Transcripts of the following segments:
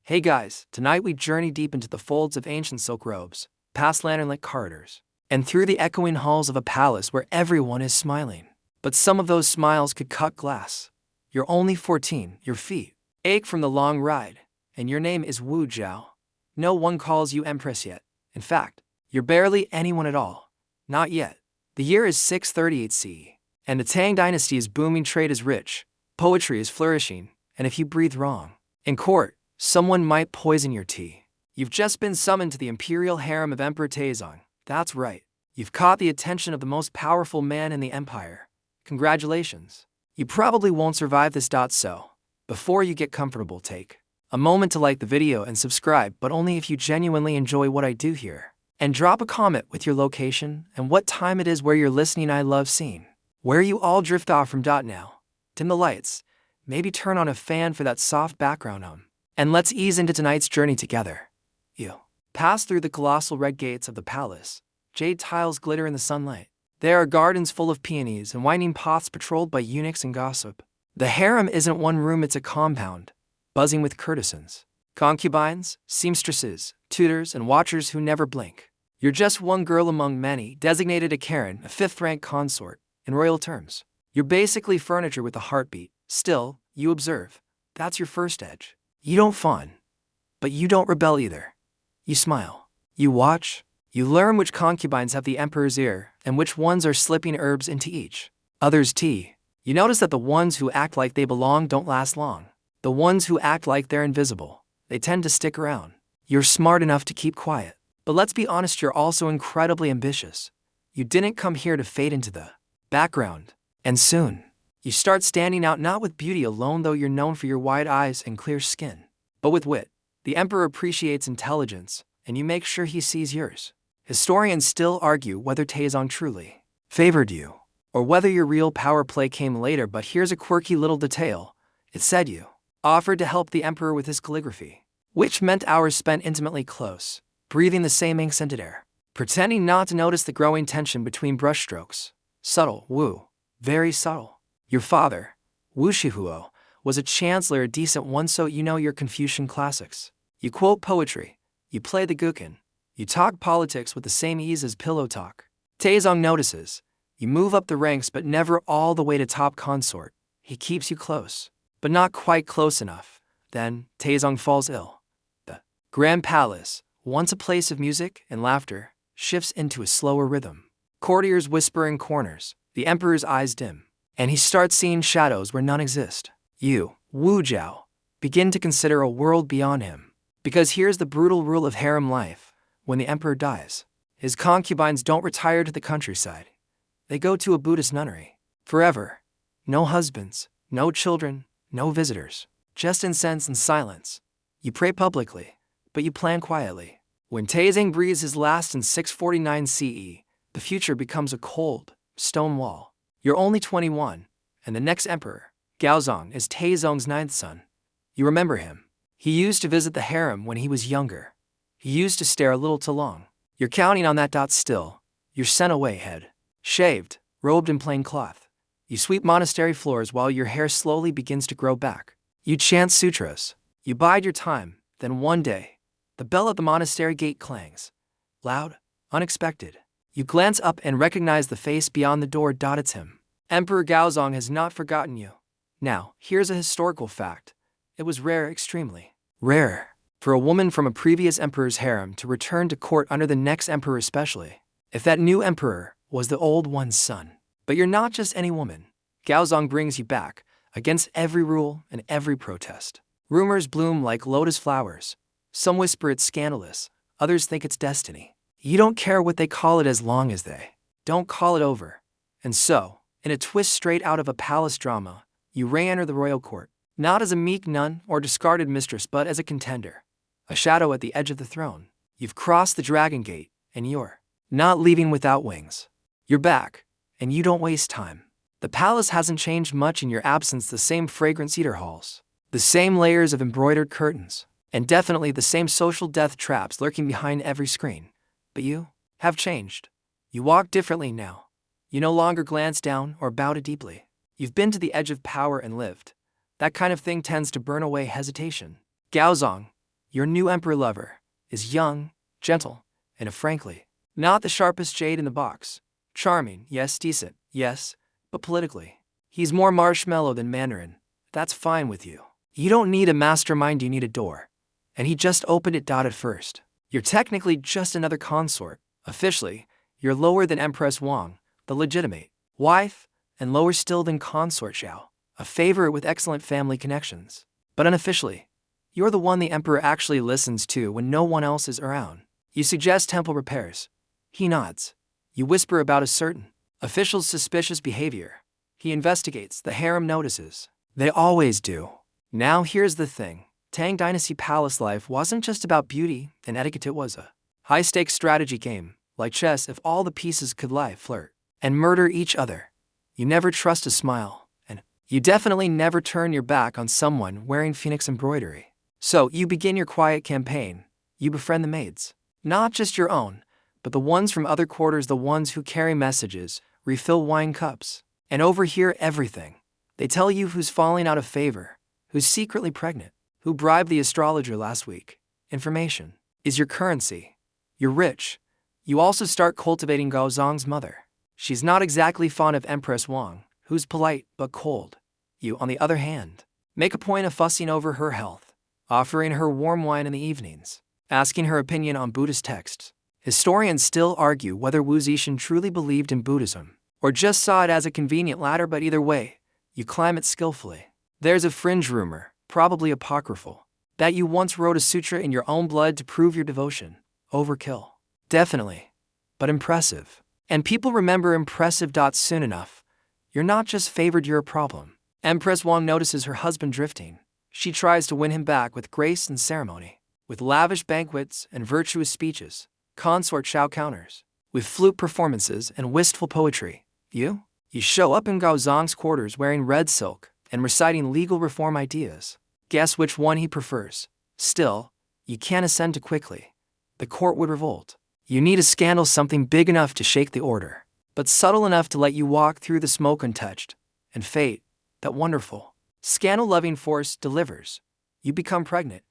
Hey guys, tonight we journey deep into the folds of ancient silk robes, past lantern-lit corridors, and through the echoing halls of a palace where everyone is smiling. But some of those smiles could cut glass. You're only 14, your feet ache from the long ride, and your name is Wu Zhao. No one calls you Empress yet. In fact, you're barely anyone at all. Not yet. The year is 638 CE, and the Tang Dynasty is booming, trade is rich, poetry is flourishing, and if you breathe wrong in court, someone might poison your tea. You've just been summoned to the imperial harem of Emperor Taizong. That's right. You've caught the attention of the most powerful man in the empire. Congratulations. You probably won't survive this. So, before you get comfortable, take a moment to like the video and subscribe, but only if you genuinely enjoy what I do here. And drop a comment with your location and what time it is where you're listening. I love seeing where you all drift off from. Now, dim the lights, maybe turn on a fan for that soft background hum, and let's ease into tonight's journey together. You pass through the colossal red gates of the palace. Jade tiles glitter in the sunlight. There are gardens full of peonies and winding paths patrolled by eunuchs and gossip. The harem isn't one room, it's a compound, buzzing with courtesans, concubines, seamstresses, tutors, and watchers who never blink. You're just one girl among many, designated a Karen, a fifth-rank consort, in royal terms. You're basically furniture with a heartbeat. Still, you observe. That's your first edge. You don't fawn, but you don't rebel either. You smile. You watch. You learn which concubines have the emperor's ear and which ones are slipping herbs into each other's tea. You notice that the ones who act like they belong don't last long. The ones who act like they're invisible, they tend to stick around. You're smart enough to keep quiet. But let's be honest, you're also incredibly ambitious. You didn't come here to fade into the background. And soon, you start standing out, not with beauty alone, though you're known for your wide eyes and clear skin, but with wit. The emperor appreciates intelligence, and you make sure he sees yours. Historians still argue whether Taizong truly favored you, or whether your real power play came later, but here's a quirky little detail. It said you offered to help the emperor with his calligraphy, which meant hours spent intimately close, breathing the same ink-scented air, pretending not to notice the growing tension between brushstrokes. Subtle, Wu. Very subtle. Your father, Wu Shihuo, was a chancellor, a decent one, so you know your Confucian classics. You quote poetry. You play the guqin. You talk politics with the same ease as pillow talk. Taizong notices. You move up the ranks, but never all the way to top consort. He keeps you close, but not quite close enough. Then, Taizong falls ill. The Grand Palace, once a place of music and laughter, shifts into a slower rhythm. Courtiers whisper in corners. The emperor's eyes dim, and he starts seeing shadows where none exist. You, Wu Zhao, begin to consider a world beyond him. Because here's the brutal rule of harem life. When the emperor dies, his concubines don't retire to the countryside. They go to a Buddhist nunnery. Forever. No husbands, no children, no visitors. Just incense and silence. You pray publicly, but you plan quietly. When Taizong breathes his last in 649 CE, the future becomes a cold, stone wall. You're only 21, and the next emperor, Gaozong, is Taizong's ninth son. You remember him. He used to visit the harem when he was younger. He used to stare a little too long. You're counting on that. Still, you're sent away, head shaved, robed in plain cloth. You sweep monastery floors while your hair slowly begins to grow back. You chant sutras. You bide your time. Then one day, the bell at the monastery gate clangs. Loud, unexpected. You glance up and recognize the face beyond the door. It's him. Emperor Gaozong has not forgotten you. Now, here's a historical fact. It was rare, extremely rare, for a woman from a previous emperor's harem to return to court under the next emperor, especially if that new emperor was the old one's son. But you're not just any woman. Gaozong brings you back, against every rule and every protest. Rumors bloom like lotus flowers. Some whisper it's scandalous, others think it's destiny. You don't care what they call it as long as they don't call it over. And so, in a twist straight out of a palace drama, you re-enter the royal court, not as a meek nun or discarded mistress, but as a contender, a shadow at the edge of the throne. You've crossed the dragon gate, and you're not leaving without wings. You're back, and you don't waste time. The palace hasn't changed much in your absence, the same fragrant cedar halls, the same layers of embroidered curtains, and definitely the same social death traps lurking behind every screen. But you have changed. You walk differently now. You no longer glance down or bow too deeply. You've been to the edge of power and lived. That kind of thing tends to burn away hesitation. Gaozong, Your new emperor lover is young, gentle, and frankly, not the sharpest jade in the box. Charming, yes, decent, yes, but politically, he's more marshmallow than mandarin. That's fine with you. You don't need a mastermind, you need a door. And he just opened it. At first, you're technically just another consort. Officially, you're lower than Empress Wang, the legitimate wife, and lower still than Consort Zhou, a favorite with excellent family connections. But unofficially, you're the one the emperor actually listens to when no one else is around. You suggest temple repairs. He nods. You whisper about a certain official's suspicious behavior. He investigates. The harem notices. They always do. Now here's the thing. Tang Dynasty palace life wasn't just about beauty and etiquette, it was a high-stakes strategy game, like chess. If all the pieces could lie, flirt, and murder each other, you never trust a smile, and you definitely never turn your back on someone wearing phoenix embroidery. So you begin your quiet campaign. You befriend the maids. Not just your own, but the ones from other quarters, the ones who carry messages, refill wine cups, and overhear everything. They tell you who's falling out of favor, who's secretly pregnant, who bribed the astrologer last week. Information is your currency. You're rich. You also start cultivating Gao Zong's mother. She's not exactly fond of Empress Wang, who's polite but cold. You, on the other hand, make a point of fussing over her health, offering her warm wine in the evenings, asking her opinion on Buddhist texts. Historians still argue whether Wu Zetian truly believed in Buddhism, or just saw it as a convenient ladder, but either way, you climb it skillfully. There's a fringe rumor, probably apocryphal, that you once wrote a sutra in your own blood to prove your devotion. Overkill. Definitely. But impressive. And people remember impressive. Soon enough, you're not just favored, you're a problem. Empress Wang notices her husband drifting. She tries to win him back with grace and ceremony, with lavish banquets and virtuous speeches. Consort Zhou counters with flute performances and wistful poetry. You show up in Gao Zong's quarters wearing red silk and reciting legal reform ideas. Guess which one he prefers. Still, you can't ascend too quickly. The court would revolt. You need a scandal, something big enough to shake the order, but subtle enough to let you walk through the smoke untouched. And fate, that wonderful, scandal-loving force, delivers. You become pregnant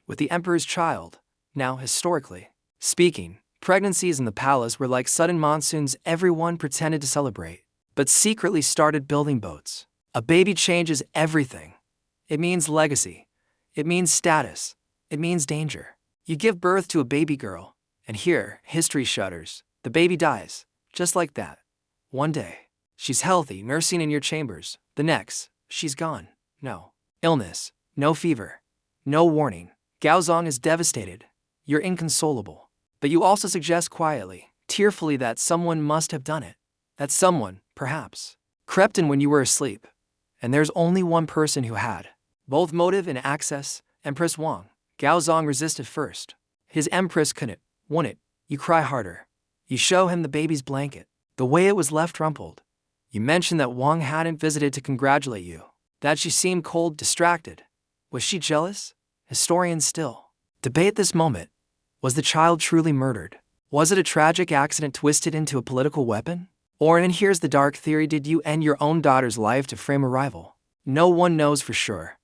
with the emperor's child. Now, historically speaking, pregnancies in the palace were like sudden monsoons. Everyone pretended to celebrate, but secretly started building boats. A baby changes everything. It means legacy. It means status. It means danger. You give birth to a baby girl, and here, history shudders. The baby dies, just like that. One day, she's healthy, nursing in your chambers. The next, she's gone. No illness, no fever, no warning. Gao Zong is devastated. You're inconsolable. But you also suggest quietly, tearfully, that someone must have done it. That someone, perhaps, crept in when you were asleep. And there's only one person who had both motive and access, Empress Wang. Gao Zong resisted first. His Empress couldn't, wouldn't. You cry harder. You show him the baby's blanket, the way it was left rumpled. You mention that Wang hadn't visited to congratulate you, that she seemed cold, distracted. Was she jealous? Historians still debate this moment. Was the child truly murdered? Was it a tragic accident twisted into a political weapon? Or, and here's the dark theory, did you end your own daughter's life to frame a rival? No one knows for sure.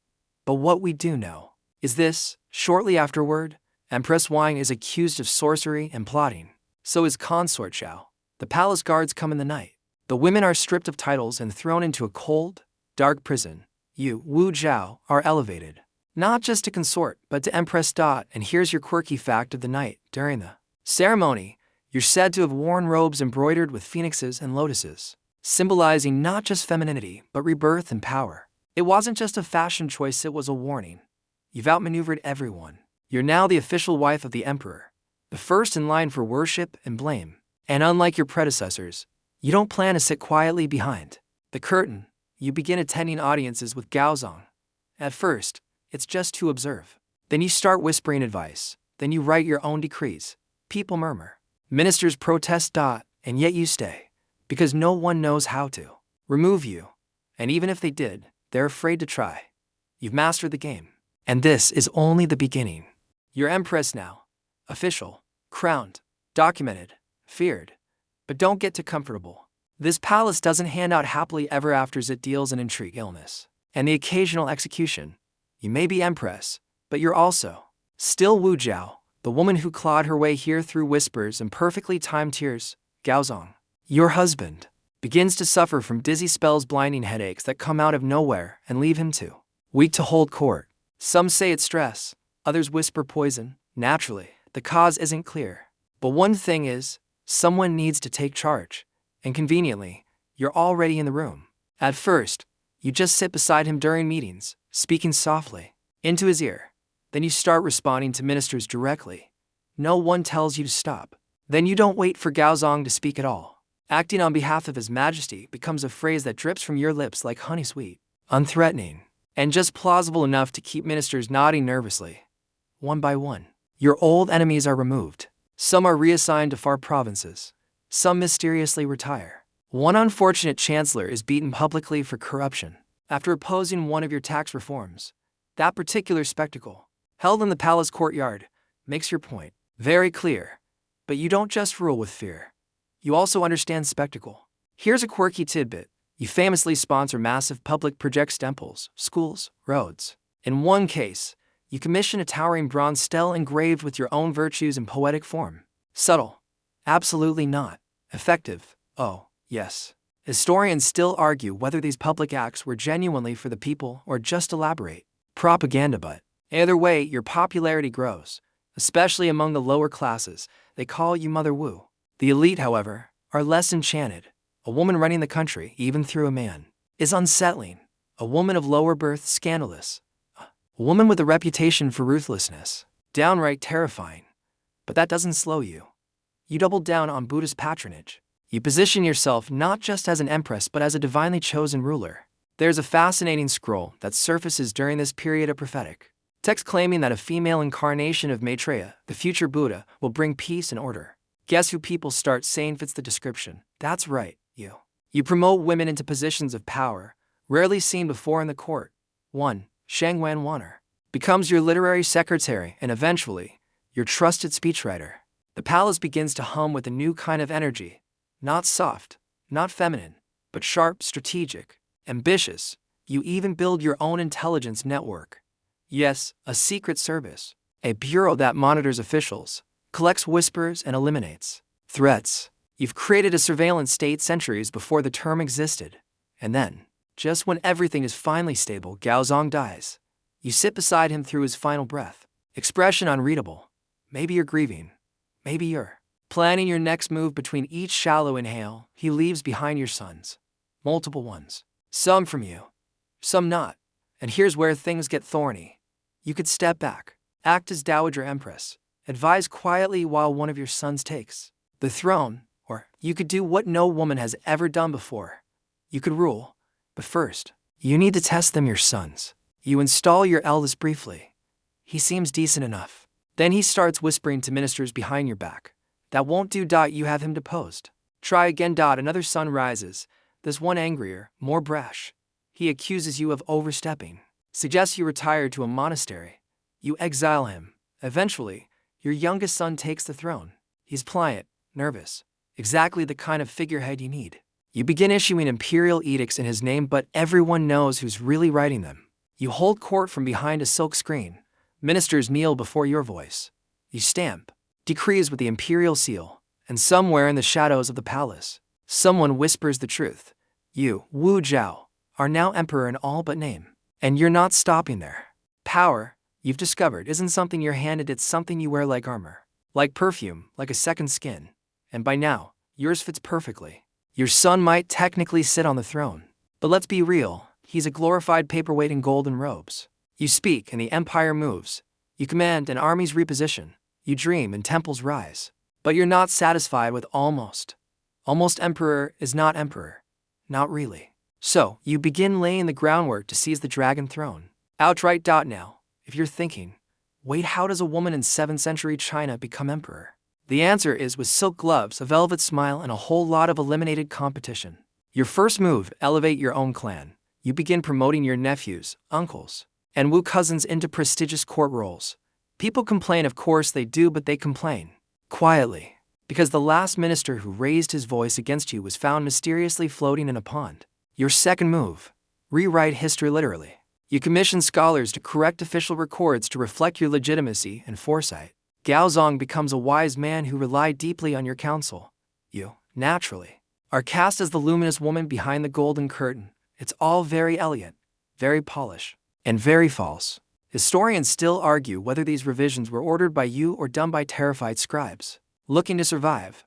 But what we do know is this: shortly afterward, Empress Wang is accused of sorcery and plotting. So is Consort Zhou. The palace guards come in the night. The women are stripped of titles and thrown into a cold, dark prison. You, Wu Zhao, are elevated, not just to consort, but to Empress. And here's your quirky fact of the night. During the ceremony, you're said to have worn robes embroidered with phoenixes and lotuses, symbolizing not just femininity, but rebirth and power. It wasn't just a fashion choice, it was a warning. You've outmaneuvered everyone. You're now the official wife of the emperor, the first in line for worship and blame. And unlike your predecessors, you don't plan to sit quietly behind the curtain. You begin attending audiences with Gao Zong. At first, it's just to observe. Then you start whispering advice. Then you write your own decrees. People murmur. Ministers protest. And yet you stay, because no one knows how to remove you. And even if they did, they're afraid to try. You've mastered the game. And this is only the beginning. You're Empress now. Official, crowned, documented, feared. But don't get too comfortable. This palace doesn't hand out happily ever afters, it deals in intrigue, illness, and the occasional execution. You may be Empress, but you're also Still Wu Zhao, the woman who clawed her way here through whispers and perfectly timed tears, Gaozong, your husband, begins to suffer from dizzy spells, blinding headaches that come out of nowhere and leave him too weak to hold court. Some say it's stress, others whisper poison. Naturally, the cause isn't clear. But one thing is, someone needs to take charge. And conveniently, you're already in the room. At first, you just sit beside him during meetings, speaking softly into his ear. Then you start responding to ministers directly. No one tells you to stop. Then you don't wait for Gaozong to speak at all. Acting on behalf of His Majesty becomes a phrase that drips from your lips like honey sweet, unthreatening, and just plausible enough to keep ministers nodding nervously. One by one, your old enemies are removed. Some are reassigned to far provinces. Some mysteriously retire. One unfortunate chancellor is beaten publicly for corruption after opposing one of your tax reforms. That particular spectacle, held in the palace courtyard, makes your point very clear. But you don't just rule with fear. You also understand spectacle. Here's a quirky tidbit. You famously sponsor massive public projects, temples, schools, roads. In one case, you commission a towering bronze stele engraved with your own virtues in poetic form. Subtle? Absolutely not. Effective? Oh, yes. Historians still argue whether these public acts were genuinely for the people or just elaborate propaganda, but either way, your popularity grows, especially among the lower classes. They call you Mother Wu. The elite, however, are less enchanted. A woman running the country, even through a man, is unsettling. A woman of lower birth, scandalous. A woman with a reputation for ruthlessness, downright terrifying. But that doesn't slow you. You double down on Buddha's patronage. You position yourself not just as an empress but as a divinely chosen ruler. There's a fascinating scroll that surfaces during this period of prophetic text claiming that a female incarnation of Maitreya, the future Buddha, will bring peace and order. Guess who people start saying fits the description? That's right, you. You promote women into positions of power, rarely seen before in the court. 1. Shang Wanwaner becomes your literary secretary and eventually, your trusted speechwriter. The palace begins to hum with a new kind of energy. Not soft, not feminine, but sharp, strategic, ambitious. You even build your own intelligence network. Yes, a secret service. A bureau that monitors officials, collects whispers and eliminates threats. You've created a surveillance state centuries before the term existed. And then, just when everything is finally stable, Gaozong dies. You sit beside him through his final breath. Expression unreadable. Maybe you're grieving. Maybe you're planning your next move. Between each shallow inhale, he leaves behind your sons. Multiple ones. Some from you, some not. And here's where things get thorny. You could step back, act as Dowager Empress, advise quietly while one of your sons takes the throne, or you could do what no woman has ever done before. You could rule, but first, you need to test them, your sons. You install your eldest briefly. He seems decent enough. Then he starts whispering to ministers behind your back. That won't do. You have him deposed. Try again. Another son rises, this one angrier, more brash. He accuses you of overstepping, suggests you retire to a monastery. You exile him. Eventually, your youngest son takes the throne. He's pliant, nervous, exactly the kind of figurehead you need. You begin issuing imperial edicts in his name, but everyone knows who's really writing them. You hold court from behind a silk screen. Ministers kneel before your voice. You stamp decrees with the imperial seal, and somewhere in the shadows of the palace, someone whispers the truth. You, Wu Zhao, are now emperor in all but name. And you're not stopping there. Power, you've discovered, isn't something you're handed, it's something you wear like armor. Like perfume, like a second skin. And by now, yours fits perfectly. Your son might technically sit on the throne. But let's be real, he's a glorified paperweight in golden robes. You speak and the empire moves. You command and armies reposition. You dream and temples rise. But you're not satisfied with almost. Almost emperor is not emperor. Not really. So, you begin laying the groundwork to seize the dragon throne. Outright. Now, if you're thinking, wait, how does a woman in 7th century China become emperor? The answer is with silk gloves, a velvet smile, and a whole lot of eliminated competition. Your first move, elevate your own clan. You begin promoting your nephews, uncles, and Wu cousins into prestigious court roles. People complain, of course they do, but they complain quietly, because the last minister who raised his voice against you was found mysteriously floating in a pond. Your second move, rewrite history literally. You commission scholars to correct official records to reflect your legitimacy and foresight. Gaozong becomes a wise man who relied deeply on your counsel. You, naturally, are cast as the luminous woman behind the golden curtain. It's all very elegant, very polished, and very false. Historians still argue whether these revisions were ordered by you or done by terrified scribes looking to survive.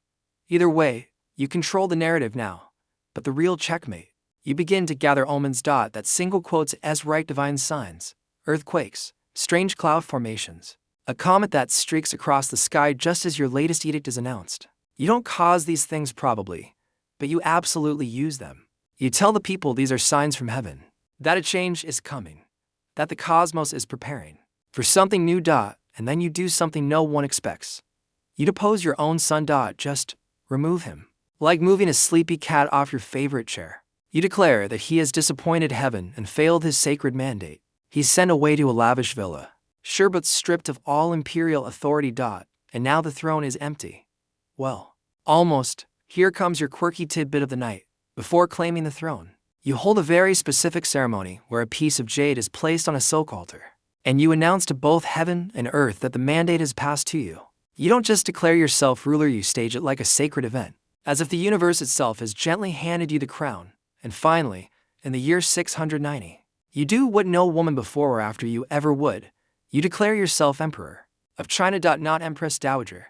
Either way, you control the narrative now. But the real checkmate, you begin to gather omens. That single quotes as right divine signs, earthquakes, strange cloud formations, a comet that streaks across the sky just as your latest edict is announced. You don't cause these things probably, but you absolutely use them. You tell the people these are signs from heaven, that a change is coming, that the cosmos is preparing for something new. And then you do something no one expects. You depose your own son. Just remove him. Like moving a sleepy cat off your favorite chair. You declare that he has disappointed heaven and failed his sacred mandate. He's sent away to a lavish villa, sure but stripped of all imperial authority. And now the throne is empty. Well, almost. Here comes your quirky tidbit of the night. Before claiming the throne, you hold a very specific ceremony where a piece of jade is placed on a silk altar, and you announce to both heaven and earth that the mandate has passed to you. You don't just declare yourself ruler, you stage it like a sacred event, as if the universe itself has gently handed you the crown. And finally, in the year 690, you do what no woman before or after you ever would. You declare yourself emperor of China. Not empress dowager,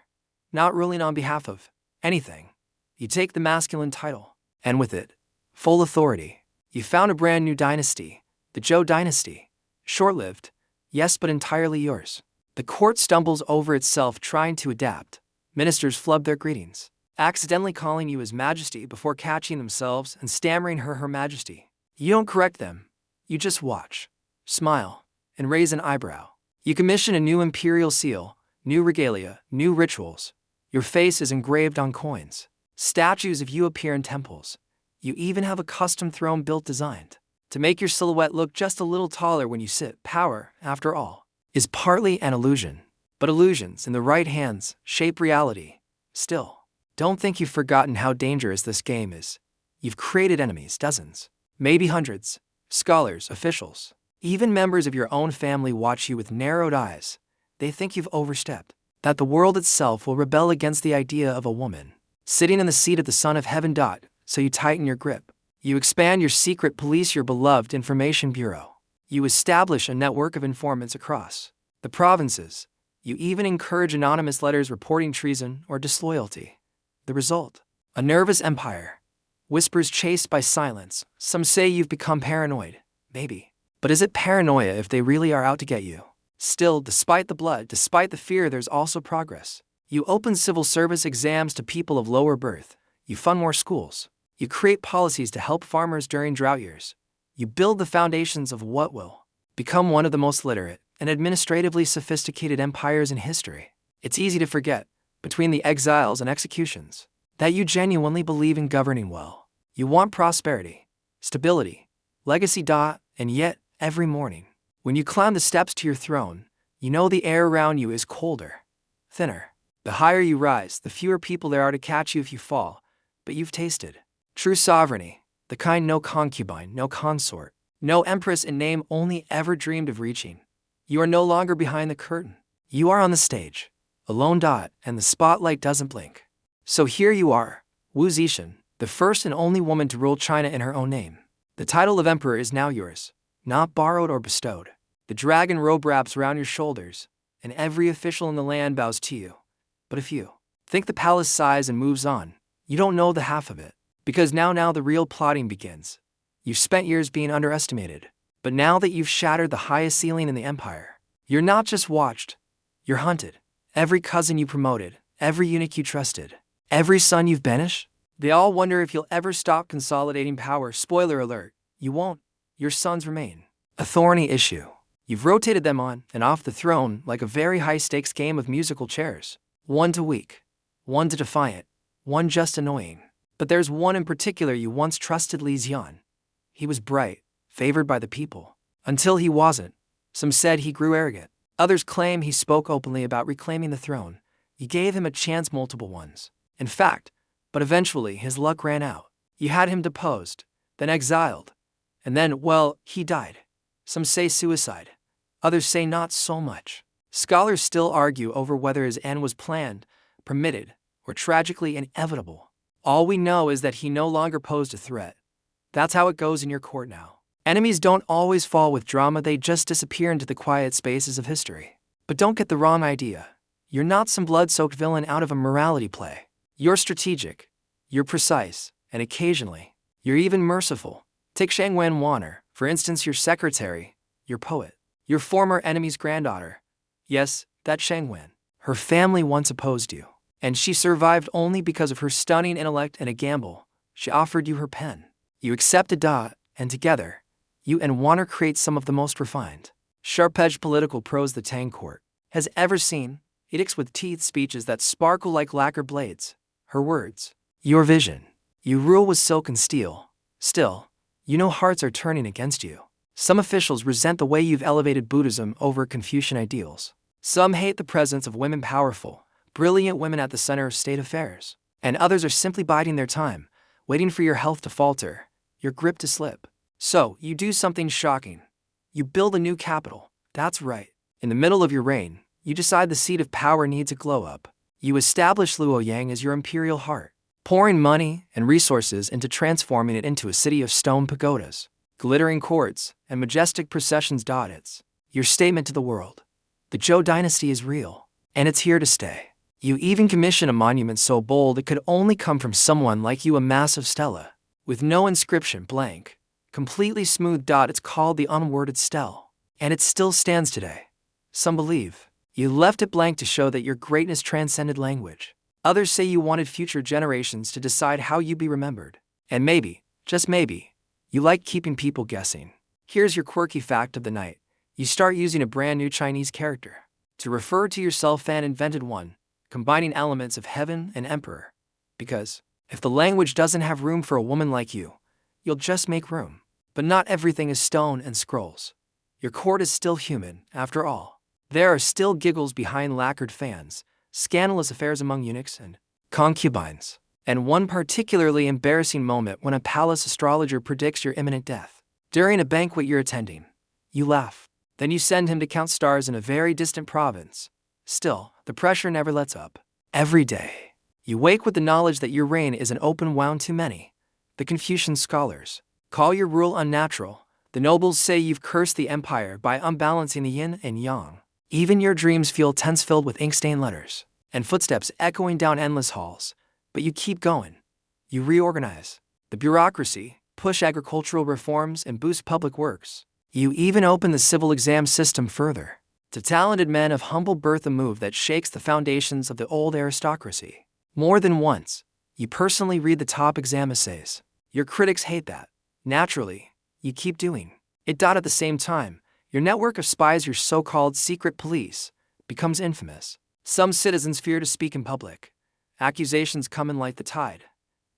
not ruling on behalf of anything. You take the masculine title, and with it, full authority. You found a brand new dynasty, the Zhou Dynasty. Short-lived, yes, but entirely yours. The court stumbles over itself trying to adapt. Ministers flub their greetings, accidentally calling you His Majesty before catching themselves and stammering Her Majesty. You don't correct them. You just watch, smile, and raise an eyebrow. You commission a new imperial seal, new regalia, new rituals. Your face is engraved on coins. Statues of you appear in temples. You even have a custom throne built designed to make your silhouette look just a little taller when you sit. Power, after all, is partly an illusion. But illusions in the right hands shape reality. Still, don't think you've forgotten how dangerous this game is. You've created enemies, dozens, maybe hundreds. Scholars, officials, even members of your own family watch you with narrowed eyes. They think you've overstepped, that the world itself will rebel against the idea of a woman sitting in the seat of the Son of Heaven. So you tighten your grip. You expand your secret police, your beloved information bureau. You establish a network of informants across the provinces. You even encourage anonymous letters reporting treason or disloyalty. The result? A nervous empire. Whispers chased by silence. Some say you've become paranoid. Maybe. But is it paranoia if they really are out to get you? Still, despite the blood, despite the fear, there's also progress. You open civil service exams to people of lower birth. You fund more schools. You create policies to help farmers during drought years. You build the foundations of what will become one of the most literate and administratively sophisticated empires in history. It's easy to forget, between the exiles and executions, that you genuinely believe in governing well. You want prosperity, stability, legacy. And yet, every morning, when you climb the steps to your throne, you know the air around you is colder, thinner. The higher you rise, the fewer people there are to catch you if you fall. But you've tasted true sovereignty, the kind no concubine, no consort, no empress in name only ever dreamed of reaching. You are no longer behind the curtain. You are on the stage, alone. And the spotlight doesn't blink. So here you are, Wu Zetian, the first and only woman to rule China in her own name. The title of emperor is now yours, not borrowed or bestowed. The dragon robe wraps around your shoulders, and every official in the land bows to you. But if you think the palace sighs and moves on, you don't know the half of it. Because now the real plotting begins. You've spent years being underestimated. But now that you've shattered the highest ceiling in the empire, you're not just watched, you're hunted. Every cousin you promoted, every eunuch you trusted, every son you've banished, they all wonder if you'll ever stop consolidating power. Spoiler alert, you won't. Your sons remain a thorny issue. You've rotated them on and off the throne like a very high-stakes game of musical chairs. One to weak, one to defiant, one just annoying. But there's one in particular you once trusted, Li Zetian. He was bright, favored by the people. Until he wasn't. Some said he grew arrogant. Others claim he spoke openly about reclaiming the throne. You gave him a chance, multiple ones. In fact, but eventually his luck ran out. You had him deposed, then exiled. And then, well, he died. Some say suicide. Others say not so much. Scholars still argue over whether his end was planned, permitted, or tragically inevitable. All we know is that he no longer posed a threat. That's how it goes in your court now. Enemies don't always fall with drama, they just disappear into the quiet spaces of history. But don't get the wrong idea. You're not some blood-soaked villain out of a morality play. You're strategic, you're precise, and occasionally, you're even merciful. Take Shang Wen Wanner, for instance, your secretary, your poet, your former enemy's granddaughter. Yes, that Shang Wen. Her family once opposed you, and she survived only because of her stunning intellect and a gamble. She offered you her pen. You accepted that, and together, you and Wanner create some of the most refined, sharp-edged political prose the Tang court has ever seen. Edicts with teeth, speeches that sparkle like lacquer blades. Her words, your vision. You rule with silk and steel. Still, you know hearts are turning against you. Some officials resent the way you've elevated Buddhism over Confucian ideals. Some hate the presence of women, powerful, brilliant women at the center of state affairs. And others are simply biding their time, waiting for your health to falter, your grip to slip. So, you do something shocking. You build a new capital. That's right. In the middle of your reign, you decide the seat of power needs a glow-up. You establish Luoyang as your imperial heart, pouring money and resources into transforming it into a city of stone pagodas, glittering courts, and majestic processions. It's your statement to the world. The Zhou Dynasty is real, and it's here to stay. You even commission a monument so bold it could only come from someone like you, a massive stela, with no inscription, blank, completely smooth. It's called the unworded stele, and it still stands today. Some believe you left it blank to show that your greatness transcended language. Others say you wanted future generations to decide how you be remembered. And maybe, just maybe, you like keeping people guessing. Here's your quirky fact of the night. You start using a brand new Chinese character to refer to yourself, and invented one, combining elements of heaven and emperor. Because, if the language doesn't have room for a woman like you, you'll just make room. But not everything is stone and scrolls. Your court is still human, after all. There are still giggles behind lacquered fans, scandalous affairs among eunuchs and concubines, and one particularly embarrassing moment when a palace astrologer predicts your imminent death. During a banquet you're attending, you laugh. Then you send him to count stars in a very distant province. Still, the pressure never lets up. Every day, you wake with the knowledge that your reign is an open wound too many. The Confucian scholars call your rule unnatural. The nobles say you've cursed the empire by unbalancing the yin and yang. Even your dreams feel tense, filled with ink-stained letters and footsteps echoing down endless halls. But you keep going. You reorganize the bureaucracy, push agricultural reforms, and boost public works. You even open the civil exam system further to talented men of humble birth, a move that shakes the foundations of the old aristocracy. More than once, you personally read the top exam essays. Your critics hate that. Naturally, you keep doing it. At the same time, your network of spies, your so-called secret police, becomes infamous. Some citizens fear to speak in public. Accusations come in like the tide.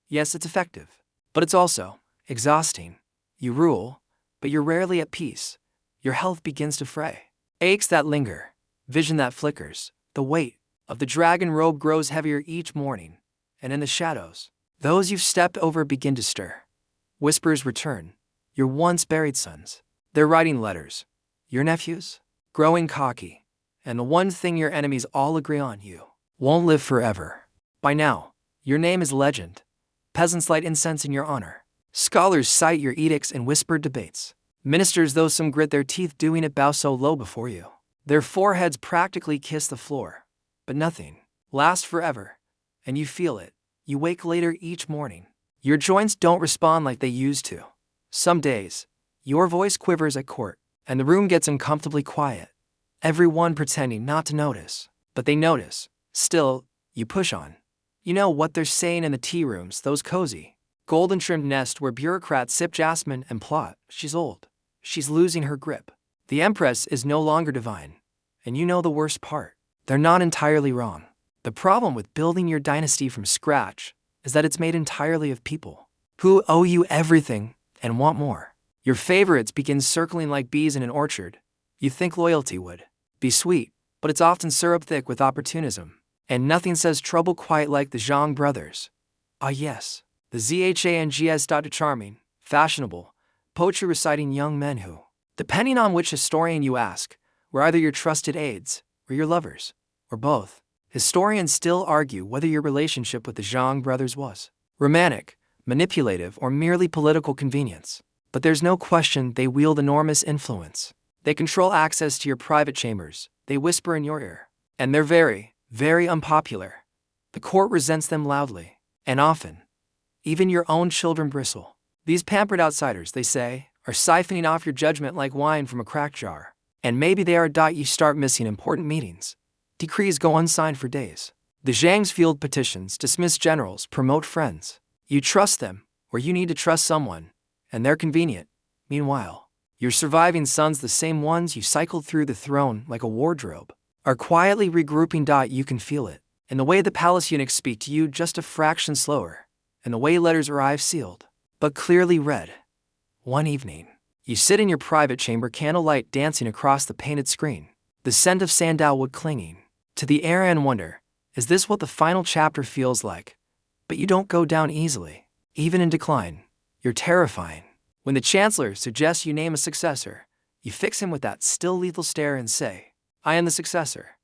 Yes, it's effective, but it's also exhausting. You rule, but you're rarely at peace. Your health begins to fray. Aches that linger, vision that flickers. The weight of the dragon robe grows heavier each morning, and in the shadows, those you've stepped over begin to stir. Whispers return. Your once buried sons. They're writing letters. Your nephews, growing cocky. And the one thing your enemies all agree on, you won't live forever. By now, your name is legend. Peasants light incense in your honor. Scholars cite your edicts in whispered debates. Ministers, though some grit their teeth doing it, bow so low before you. Their foreheads practically kiss the floor. But nothing lasts forever. And you feel it. You wake later each morning. Your joints don't respond like they used to. Some days, your voice quivers at court, and the room gets uncomfortably quiet. Everyone pretending not to notice, but they notice. Still, you push on. You know what they're saying in the tea rooms, those cozy, golden-trimmed nests where bureaucrats sip jasmine and plot. She's old. She's losing her grip. The Empress is no longer divine. And you know the worst part. They're not entirely wrong. The problem with building your dynasty from scratch is that it's made entirely of people who owe you everything and want more. Your favorites begin circling like bees in an orchard. You think loyalty would be sweet, but it's often syrup thick with opportunism. And nothing says trouble quite like the Zhang brothers. Ah yes, the Zhangs. Charming, fashionable, poetry reciting young men who Depending on which historian you ask, were either your trusted aides, or your lovers, or both. Historians still argue whether your relationship with the Zhang brothers was romantic, manipulative, or merely political convenience. But there's no question they wield enormous influence. They control access to your private chambers, they whisper in your ear, and they're very, very unpopular. The court resents them loudly, and often, even your own children bristle. These pampered outsiders, they say, are siphoning off your judgment like wine from a cracked jar. And maybe they are. You start missing important meetings. Decrees go unsigned for days. The Zhangs field petitions, dismiss generals, promote friends. You trust them, or you need to trust someone, and they're convenient. Meanwhile, your surviving sons, the same ones you cycled through the throne like a wardrobe, are quietly regrouping. You can feel it in the way the palace eunuchs speak to you, just a fraction slower, and the way letters arrive sealed, but clearly read. One evening, you sit in your private chamber, candlelight dancing across the painted screen, the scent of sandalwood clinging to the air, and wonder, is this what the final chapter feels like? But you don't go down easily. Even in decline, you're terrifying. When the chancellor suggests you name a successor, you fix him with that still lethal stare and say, I am the successor.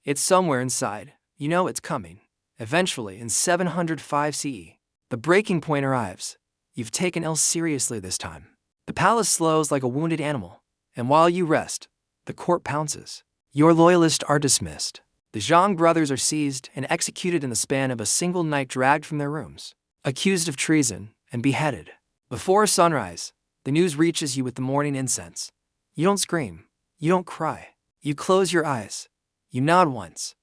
It's somewhere inside. You know it's coming. Eventually, in 705 CE, the breaking point arrives. You've taken ill seriously this time. The palace slows like a wounded animal, and while you rest, the court pounces. Your loyalists are dismissed. The Zhang brothers are seized and executed in the span of a single night, dragged from their rooms, accused of treason, and beheaded. Before sunrise, the news reaches you with the morning incense. You don't scream. You don't cry. You close your eyes. You nod once.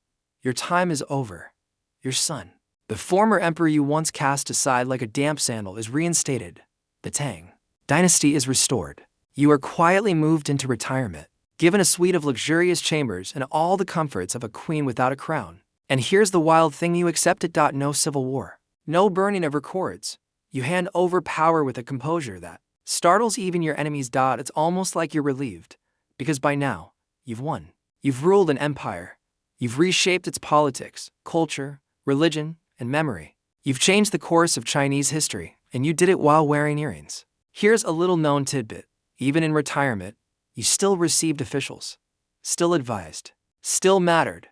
Your time is over. Your son, the former emperor you once cast aside like a damp sandal, is reinstated. The Tang Dynasty is restored. You are quietly moved into retirement, given a suite of luxurious chambers and all the comforts of a queen without a crown. And here's the wild thing: you accept it. No civil war. No burning of records. You hand over power with a composure that startles even your enemies. It's almost like you're relieved, because by now, you've won. You've ruled an empire. You've reshaped its politics, culture, religion, and memory. You've changed the course of Chinese history, and you did it while wearing earrings. Here's a little-known tidbit. Even in retirement, you still received officials, still advised, still mattered.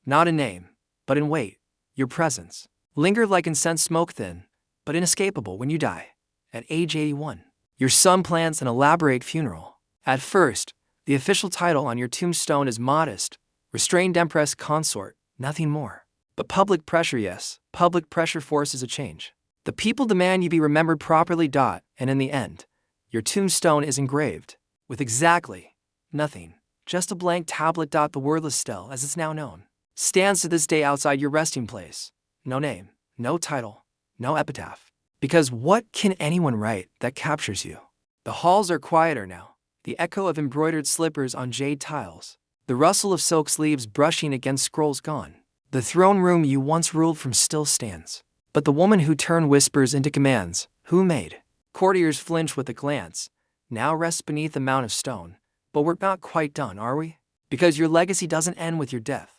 Not in name, but in weight. Your presence lingered like incense, smoke thin, but inescapable when you die. At age 81, your son plans an elaborate funeral. At first, the official title on your tombstone is modest, restrained Empress consort, nothing more. But public pressure, yes, public pressure forces a change. The people demand you be remembered properly. And in the end, your tombstone is engraved with exactly nothing, just a blank tablet. The wordless stele, as it's now known, stands to this day outside your resting place. No name, no title, no epitaph. Because what can anyone write that captures you? The halls are quieter now, the echo of embroidered slippers on jade tiles, the rustle of silk sleeves brushing against scrolls gone. The throne room you once ruled from still stands, but the woman who turned whispers into commands, who made courtiers flinch with a glance, now rests beneath a mound of stone. But we're not quite done, are we? Because your legacy doesn't end with your death.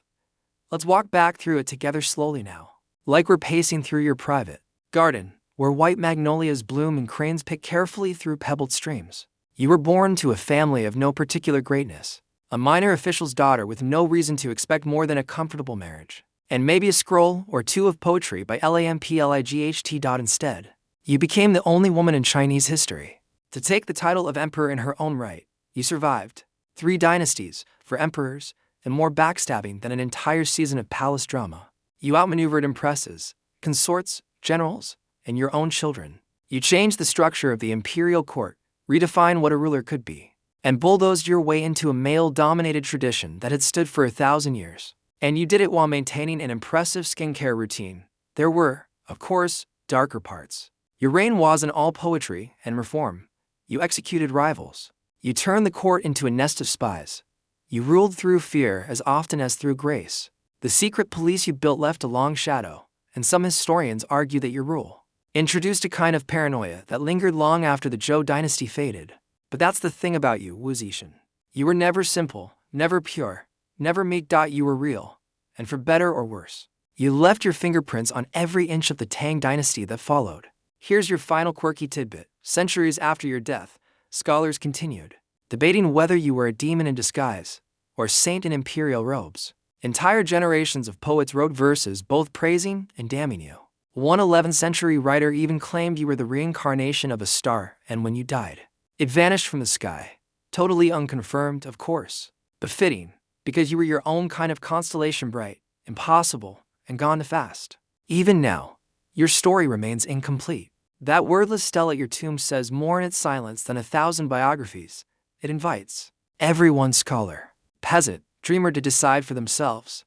Let's walk back through it together slowly now, like we're pacing through your private garden, where white magnolias bloom and cranes pick carefully through pebbled streams. You were born to a family of no particular greatness, a minor official's daughter with no reason to expect more than a comfortable marriage, and maybe a scroll or two of poetry by Lamplight. Instead, you became the only woman in Chinese history to take the title of emperor in her own right. You survived 3 dynasties for emperors and more backstabbing than an entire season of palace drama. You outmaneuvered empresses, consorts, generals, and your own children. You changed the structure of the imperial court, redefined what a ruler could be, and bulldozed your way into a male-dominated tradition that had stood for 1,000 years. And you did it while maintaining an impressive skincare routine. There were, of course, darker parts. Your reign wasn't all poetry and reform. You executed rivals. You turned the court into a nest of spies. You ruled through fear as often as through grace. The secret police you built left a long shadow, and some historians argue that your rule introduced a kind of paranoia that lingered long after the Zhou Dynasty faded. But that's the thing about you, Wu Zetian. You were never simple, never pure, never meek. You were real, and for better or worse, you left your fingerprints on every inch of the Tang Dynasty that followed. Here's your final quirky tidbit. Centuries after your death, scholars continued debating whether you were a demon in disguise or a saint in imperial robes. Entire generations of poets wrote verses both praising and damning you. One 11th century writer even claimed you were the reincarnation of a star, and when you died, it vanished from the sky. Totally unconfirmed, of course, but fitting, because you were your own kind of constellation, bright, impossible, and gone fast. Even now, your story remains incomplete. That wordless stele at your tomb says more in its silence than 1,000 biographies. It invites everyone, scholar, peasant, dreamer, to decide for themselves.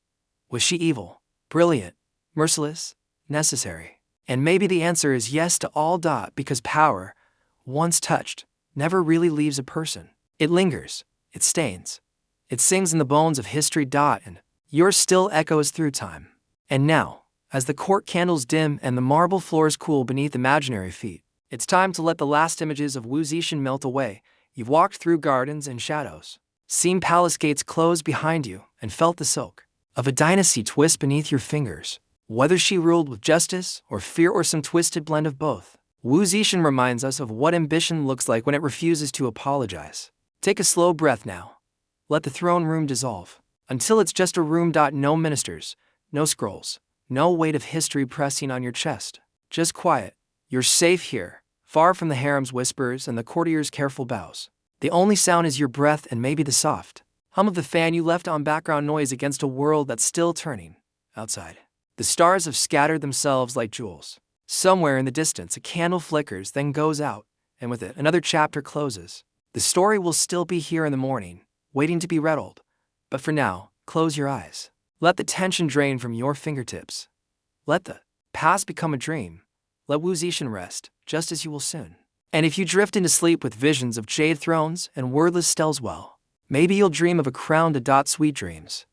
Was she evil, brilliant, merciless, necessary? And maybe the answer is yes to all. Because power, once touched, never really leaves a person. It lingers, it stains, it sings in the bones of history. And yours still echoes through time. And now, as the court candles dim and the marble floors cool beneath imaginary feet, it's time to let the last images of Wu Zetian melt away. You've walked through gardens and shadows, seen palace gates close behind you, and felt the silk of a dynasty twist beneath your fingers. Whether she ruled with justice or fear or some twisted blend of both, Wu Zetian reminds us of what ambition looks like when it refuses to apologize. Take a slow breath now. Let the throne room dissolve, until it's just a room. No ministers, no scrolls, no weight of history pressing on your chest. Just quiet. You're safe here, far from the harem's whispers and the courtiers' careful bows. The only sound is your breath and maybe the soft hum of the fan you left on background noise against a world that's still turning. Outside, the stars have scattered themselves like jewels. Somewhere in the distance, a candle flickers, then goes out, and with it, another chapter closes. The story will still be here in the morning, waiting to be read. But for now, close your eyes. Let the tension drain from your fingertips. Let the past become a dream. Let Wu Zetian rest, just as you will soon. And if you drift into sleep with visions of jade thrones and wordless steles, well, maybe you'll dream of a crown. Sweet dreams.